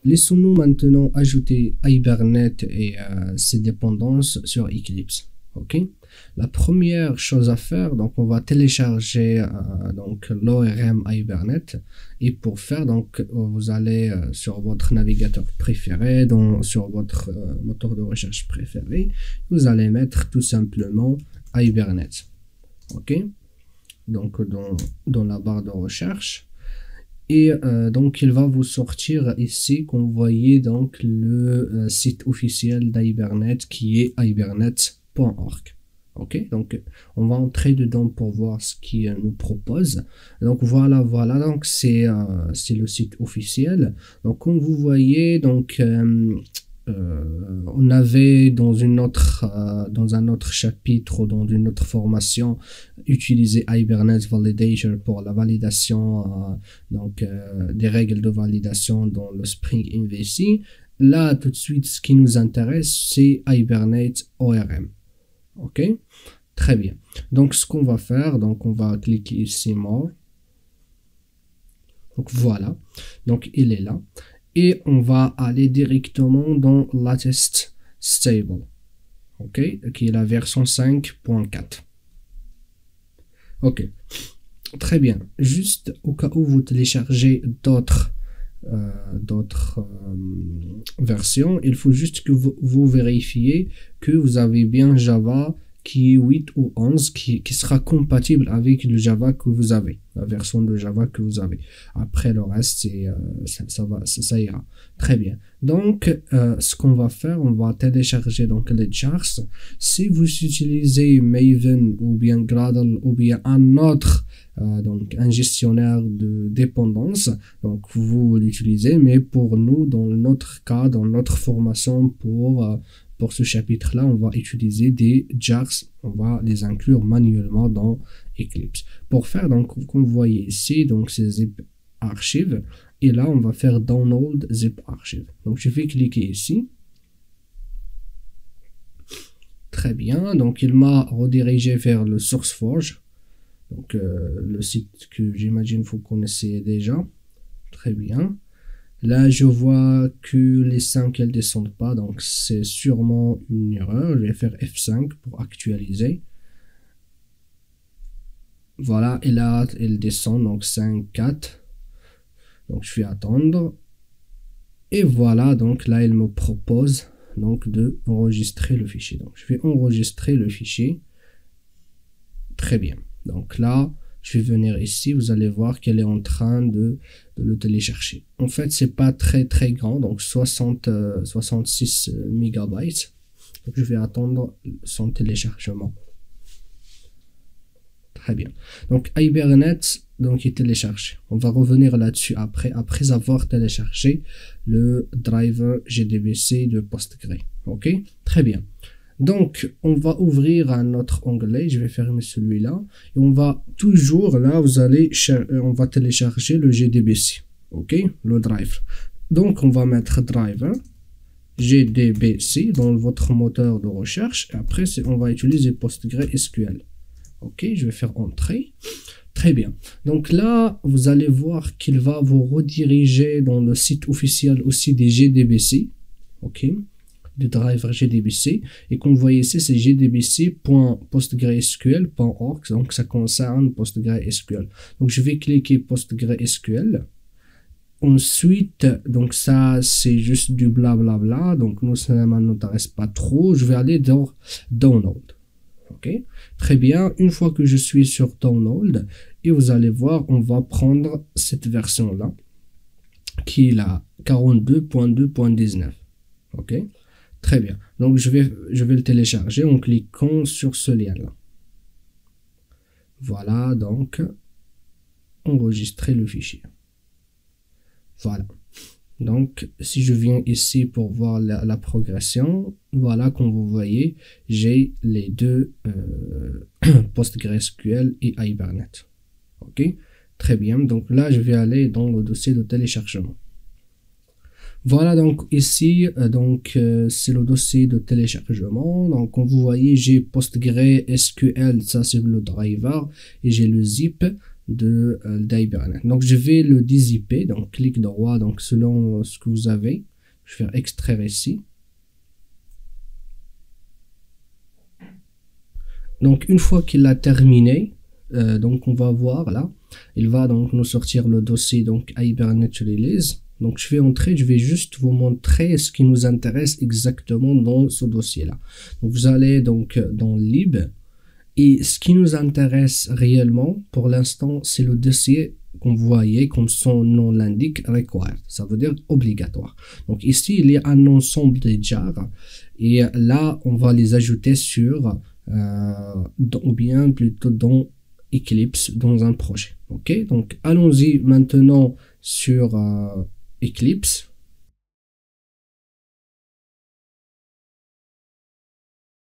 laissons-nous maintenant ajouter Hibernate et ses dépendances sur Eclipse. Ok. La première chose à faire, donc on va télécharger donc l'ORM Hibernate, et pour faire, donc vous allez sur votre navigateur préféré, sur votre moteur de recherche préféré, vous allez mettre tout simplement Hibernate. Ok. Donc dans la barre de recherche. Et donc il va vous sortir ici, qu'on voyez donc le site officiel d'Hibernate qui est hibernate.org. Ok, donc on va entrer dedans pour voir ce qu'il nous propose. Donc voilà, donc c'est le site officiel. Donc comme vous voyez, donc on avait dans un autre chapitre ou dans une autre formation utilisé Hibernate Validator pour la validation des règles de validation dans le Spring MVC. Là tout de suite ce qui nous intéresse c'est Hibernate ORM. Ok, très bien. Donc ce qu'on va faire, donc on va cliquer ici More. Donc voilà, donc il est là. Et on va aller directement dans Latest Stable, ok, qui est la version 5.4. Ok, très bien. Juste au cas où vous téléchargez d'autres versions, il faut juste que vous vérifiez que vous avez bien Java qui est 8 ou 11 qui sera compatible avec le Java que vous avez, la version de Java que vous avez. Après le reste, ça ira. Très bien. Donc, ce qu'on va faire, on va télécharger donc les jars. Si vous utilisez Maven ou bien Gradle ou bien un autre, donc un gestionnaire de dépendance, donc vous l'utilisez, mais pour nous, dans notre cas, dans notre formation pour ce chapitre-là, on va utiliser des jars, on va les inclure manuellement dans Eclipse. Pour faire, donc, comme vous voyez ici, donc c'est zip archive, et là, on va faire download zip archive. Donc, je vais cliquer ici. Très bien, donc il m'a redirigé vers le SourceForge, donc le site que j'imagine vous connaissez déjà. Très bien. Là, je vois que les 5 elles descendent pas, donc c'est sûrement une erreur. Je vais faire F5 pour actualiser. Voilà, et là, elle descend, donc 5, 4. Donc je vais attendre. Et voilà, donc là, il me propose donc de enregistrer le fichier. Donc je vais enregistrer le fichier. Très bien. Donc là, je vais venir ici, vous allez voir qu'elle est en train de le télécharger. En fait, c'est pas très grand, donc 66 mégabytes. Donc je vais attendre son téléchargement. Très bien. Donc Hibernate, donc il télécharge. On va revenir là-dessus après avoir téléchargé le driver JDBC de Postgre. Ok, très bien. Donc, on va ouvrir un autre onglet, je vais fermer celui-là, et on va toujours, là, on va télécharger le JDBC, ok, le driver. Donc, on va mettre driver, JDBC, dans votre moteur de recherche, et après, on va utiliser PostgreSQL. Ok, je vais faire entrer. Très bien. Donc là, vous allez voir qu'il va vous rediriger dans le site officiel aussi des JDBC, ok, du driver JDBC, et comme vous voyez ici c'est jdbc.postgresql.org, donc ça concerne PostgreSQL. Donc je vais cliquer PostgreSQL. Ensuite, donc ça c'est juste du blablabla, donc nous ça ne m'intéresse pas trop. Je vais aller dans Download. Ok, très bien. Une fois que je suis sur Download, et vous allez voir, on va prendre cette version là qui est la 42.2.19. ok. Très bien. Donc, je vais le télécharger en cliquant sur ce lien-là. Voilà, donc, enregistrer le fichier. Voilà. Donc, si je viens ici pour voir la progression, voilà, comme vous voyez, j'ai les deux PostgreSQL et Hibernate. Ok, très bien. Donc là, je vais aller dans le dossier de téléchargement. Voilà, donc ici, c'est le dossier de téléchargement. Donc, comme vous voyez, j'ai PostgreSQL, ça c'est le driver, et j'ai le zip. d'Hibernate. Donc je vais le dézipper, donc clic droit, donc selon ce que vous avez. Je vais faire extraire ici. Donc une fois qu'il a terminé, donc on va voir là, il va donc nous sortir le dossier donc Hibernate Release. Donc je vais entrer, je vais juste vous montrer ce qui nous intéresse exactement dans ce dossier-là. Donc vous allez donc dans lib, et ce qui nous intéresse réellement pour l'instant, c'est le dossier qu'on voyait, comme son nom l'indique, required. Ça veut dire obligatoire. Donc ici, il y a un ensemble de jars, et là, on va les ajouter sur, ou bien plutôt dans Eclipse, dans un projet. Ok, donc allons-y maintenant sur Eclipse.